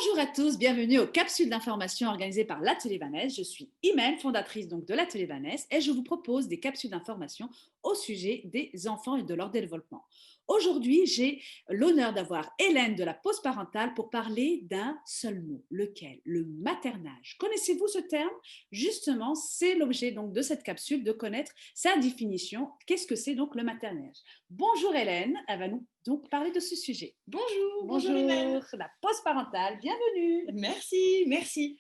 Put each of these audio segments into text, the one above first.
Bonjour à tous, bienvenue aux capsules d'information organisées par l'Atelier Vanesse. Je suis Imen, fondatrice donc de l'Atelier Vanesse, et je vous propose des capsules d'information au sujet des enfants et de leur développement. Aujourd'hui, j'ai l'honneur d'avoir Hélène de la pause parentale pour parler d'un seul mot, lequel? Le maternage. Connaissez-vous ce terme? Justement, c'est l'objet donc de cette capsule de connaître sa définition. Qu'est-ce que c'est donc le maternage? Bonjour Hélène, elle va nous donc parler de ce sujet. Bonjour Imen. Bonjour, la pause parentale, bienvenue. Merci.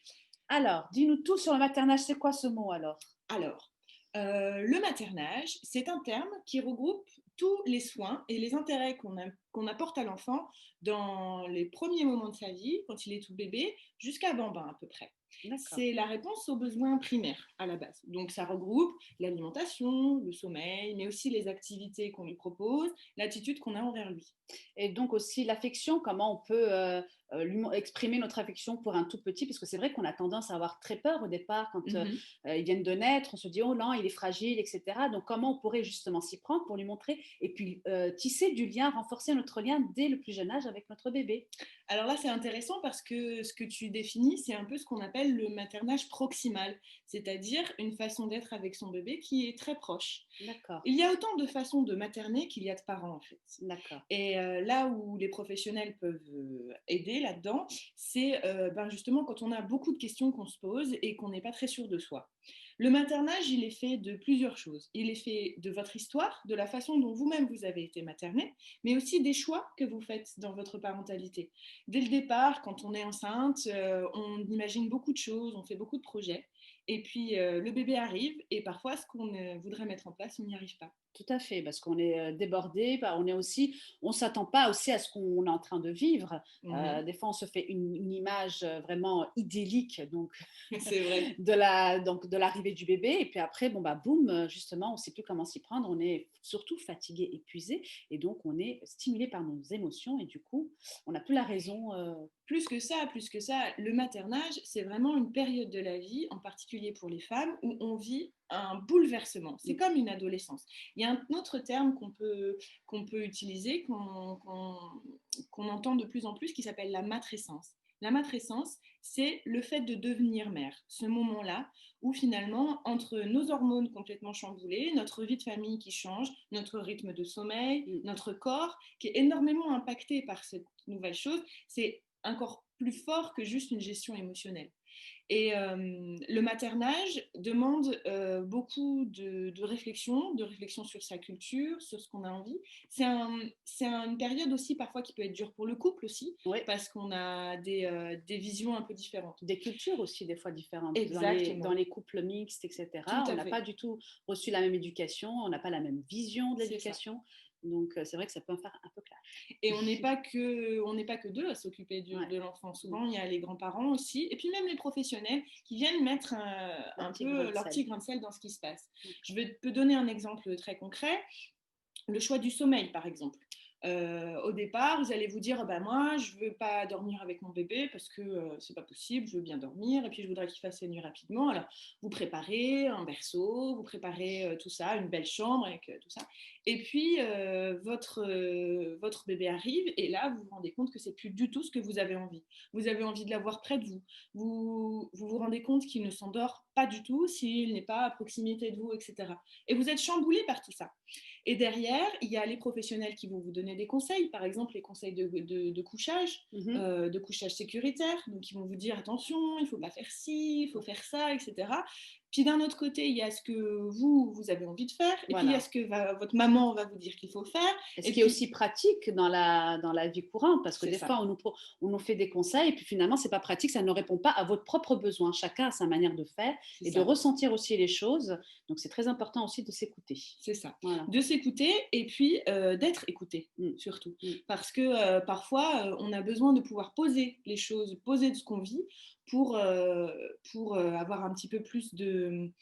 Alors, dis-nous tout sur le maternage, c'est quoi ce mot alors? Alors, le maternage, c'est un terme qui regroupe tous les soins et les intérêts qu'on apporte à l'enfant dans les premiers moments de sa vie, quand il est tout bébé, jusqu'à bambin à peu près. D'accord. C'est la réponse aux besoins primaires à la base. Donc ça regroupe l'alimentation, le sommeil, mais aussi les activités qu'on lui propose, l'attitude qu'on a envers lui. Et donc aussi l'affection, comment on peut exprimer notre affection pour un tout petit, parce que c'est vrai qu'on a tendance à avoir très peur au départ quand Mhm. ils viennent de naître, on se dit oh non, il est fragile, etc. Donc comment on pourrait justement s'y prendre pour lui montrer et puis tisser du lien, renforcer notre lien dès le plus jeune âge avec notre bébé. Alors là, c'est intéressant parce que ce que tu définis, c'est un peu ce qu'on appelle le maternage proximal, c'est-à-dire une façon d'être avec son bébé qui est très proche. D'accord, Il y a autant de façons de materner qu'il y a de parents en fait. d'accord. Et là où les professionnels peuvent aider là-dedans, c'est justement quand on a beaucoup de questions qu'on se pose et qu'on n'est pas très sûr de soi. Le maternage, il est fait de plusieurs choses. Il est fait de votre histoire, de la façon dont vous-même vous avez été materné, mais aussi des choix que vous faites dans votre parentalité. Dès le départ, quand on est enceinte, on imagine beaucoup de choses, on fait beaucoup de projets. Et puis le bébé arrive et parfois ce qu'on voudrait mettre en place, on n'y arrive pas. Tout à fait, parce qu'on est débordé, bah, on s'attend pas aussi à ce qu'on est en train de vivre. Mhm. Des fois, on se fait une image vraiment idyllique, donc C'est vrai. donc de l'arrivée du bébé, et puis après, bon bah boum, justement, on ne sait plus comment s'y prendre. On est surtout fatigué, épuisé, et donc on est stimulé par nos émotions, et du coup, on n'a plus la raison. Plus que ça, le maternage, c'est vraiment une période de la vie, en particulier pour les femmes, où on vit un bouleversement. C'est comme une adolescence. Il y a un autre terme qu'on peut utiliser, qu'on entend de plus en plus, qui s'appelle la matrescence. La matrescence, c'est le fait de devenir mère. Ce moment-là où finalement, entre nos hormones complètement chamboulées, notre vie de famille qui change, notre rythme de sommeil, notre corps qui est énormément impacté par cette nouvelle chose, c'est encore plus fort que juste une gestion émotionnelle. Et le maternage demande beaucoup de réflexion sur sa culture, sur ce qu'on a envie. Une période aussi parfois qui peut être dure pour le couple aussi, Oui, parce qu'on a des visions un peu différentes. des cultures aussi des fois différentes. Dans Exactement, les couples mixtes, tout etc., on à n'a pas fait, du tout reçu la même éducation, on n'a pas la même vision de c'est ça. l'éducation. Donc, c'est vrai que ça peut en faire un peu clash. Et on n'est pas que deux à s'occuper Ouais. de l'enfant. Souvent, il y a les grands-parents aussi, et puis même les professionnels qui viennent mettre Leur un petit grain peu de leur petit sel. grain de sel dans ce qui se passe. Je vais te donner un exemple très concret. Le choix du sommeil, par exemple. Au départ, vous allez vous dire, bah, moi, je ne veux pas dormir avec mon bébé parce que c'est pas possible, je veux bien dormir et puis je voudrais qu'il fasse ses nuits rapidement. Alors, vous préparez un berceau, vous préparez tout ça, une belle chambre avec tout ça. Et puis, votre bébé arrive et là, vous vous rendez compte que c'est plus du tout ce que vous avez envie. Vous avez envie de l'avoir près de vous. Vous rendez compte qu'il ne s'endort pas du tout s'il n'est pas à proximité de vous, etc. Et vous êtes chamboulé par tout ça. Et derrière, il y a les professionnels qui vont vous donner des conseils, par exemple les conseils Mhm. de couchage sécuritaire. Donc, ils vont vous dire attention, il ne faut pas faire ci, il faut faire ça, etc. Puis d'un autre côté, il y a ce que vous avez envie de faire, et puis il y a Voilà. ce que votre maman va vous dire qu'il faut faire, Et ce et qui est puis aussi pratique dans la vie courante, parce que c'est des ça. fois, on nous fait des conseils, et puis finalement, c'est pas pratique, ça ne répond pas à votre propre besoin. Chacun a sa manière de faire C'est et de ça. ressentir aussi les choses. Donc, c'est très important aussi de s'écouter. C'est ça. Voilà. De s'écouter et puis d'être écouté, Mm, surtout. mm. Parce que parfois, on a besoin de pouvoir poser les choses, poser de ce qu'on vit pour avoir un petit peu plus de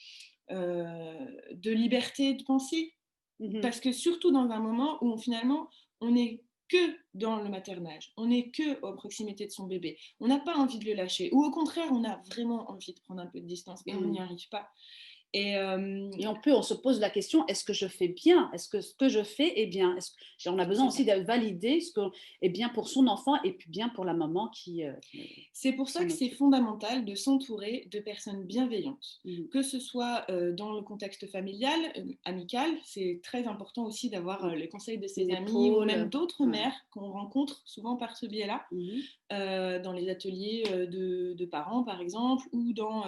liberté de penser. Mhm. Parce que surtout dans un moment où finalement, on n'est que dans le maternage, on n'est que à proximité de son bébé, on n'a pas envie de le lâcher, ou au contraire, on a vraiment envie de prendre un peu de distance et on n'y Mm. arrive pas. Et on se pose la question, est-ce que je fais bien? Est-ce que ce que je fais est bien? On a besoin C'est aussi ça. de valider ce que est bien pour son enfant et puis bien pour la maman C'est pour ça s'en que c'est occupe. fondamental de s'entourer de personnes bienveillantes, Mmh. que ce soit dans le contexte familial, amical. C'est très important aussi d'avoir Mmh. les conseils de ses Une amis ou épaule, même d'autres ouais. mères qu'on rencontre souvent par ce biais-là, Mmh. dans les ateliers de parents, par exemple, ou dans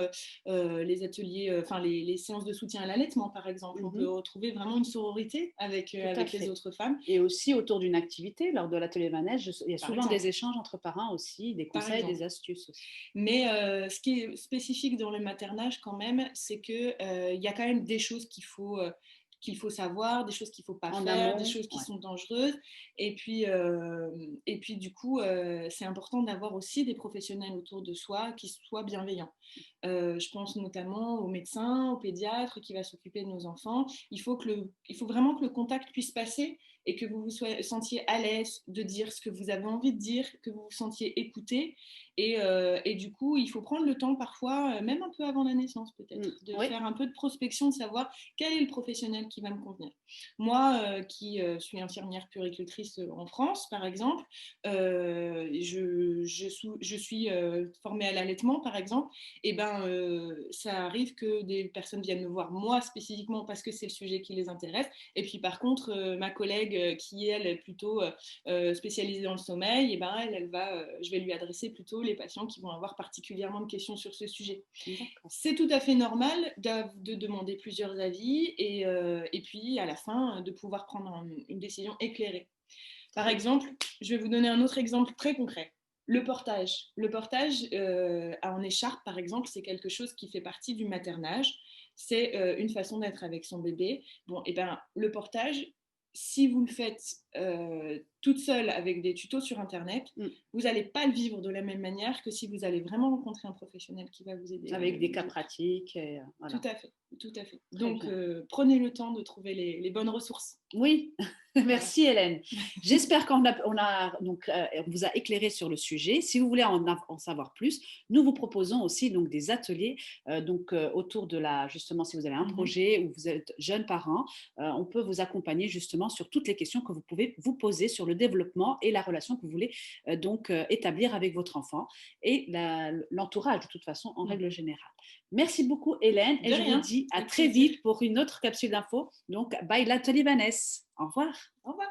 les ateliers, enfin les séances de soutien à l'allaitement, par exemple. On peut Mmh. retrouver vraiment une sororité Tout à avec les fait. autres femmes, Et aussi autour d'une activité, lors de l'atelier manège, il y a par souvent des exemple. échanges entre parents aussi, des Par conseils, exemple. des astuces aussi. Mais ce qui est spécifique dans le maternage quand même, c'est qu'il y a quand même des choses qu'il faut savoir, des choses qu'il ne faut pas En faire, des amont, choses qui ouais. sont dangereuses. Et puis du coup, c'est important d'avoir aussi des professionnels autour de soi qui soient bienveillants. Je pense notamment aux médecins, aux pédiatres qui va s'occuper de nos enfants. Il faut vraiment que le contact puisse passer et que vous sentiez à l'aise de dire ce que vous avez envie de dire, que vous vous sentiez écouté. Et du coup, il faut prendre le temps parfois, même un peu avant la naissance Mmh. peut-être, de Oui. faire un peu de prospection, de savoir quel est le professionnel qui va me convenir. Moi, qui suis infirmière puéricultrice en France, par exemple, je suis formée à l'allaitement, par exemple, et ben ça arrive que des personnes viennent me voir moi spécifiquement parce que c'est le sujet qui les intéresse. Et puis par contre, ma collègue qui elle est plutôt spécialisée dans le sommeil, et ben je vais lui adresser plutôt les patients qui vont avoir particulièrement de questions sur ce sujet. D'accord. C'est tout à fait normal de demander plusieurs avis et puis à la fin de pouvoir prendre une décision éclairée. Par Très bien. exemple, je vais vous donner un autre exemple très concret. Le portage. Le portage en écharpe, par exemple, c'est quelque chose qui fait partie du maternage. C'est une façon d'être avec son bébé. Bon, et ben le portage, si vous le faites toute seule avec des tutos sur Internet, Mmh. vous n'allez pas le vivre de la même manière que si vous allez vraiment rencontrer un professionnel qui va vous aider à Avec le des cas vivre. pratiques et Tout voilà. à fait, tout à fait. Très Donc, bien. prenez le temps de trouver les bonnes ressources. Oui, Voilà. merci Hélène. J'espère on vous a éclairé sur le sujet. Si vous voulez en savoir plus, nous vous proposons aussi donc des ateliers autour de justement si vous avez un Mhm. projet ou vous êtes jeune parent, on peut vous accompagner justement sur toutes les questions que vous pouvez vous poser sur le développement et la relation que vous voulez établir avec votre enfant et l'entourage de toute façon en Mm. règle générale. Merci beaucoup Hélène et De je vous rien, dis à avec très plaisir. vite pour une autre capsule d'info. Donc, by l'atelier Vanessa. Au revoir. Au revoir.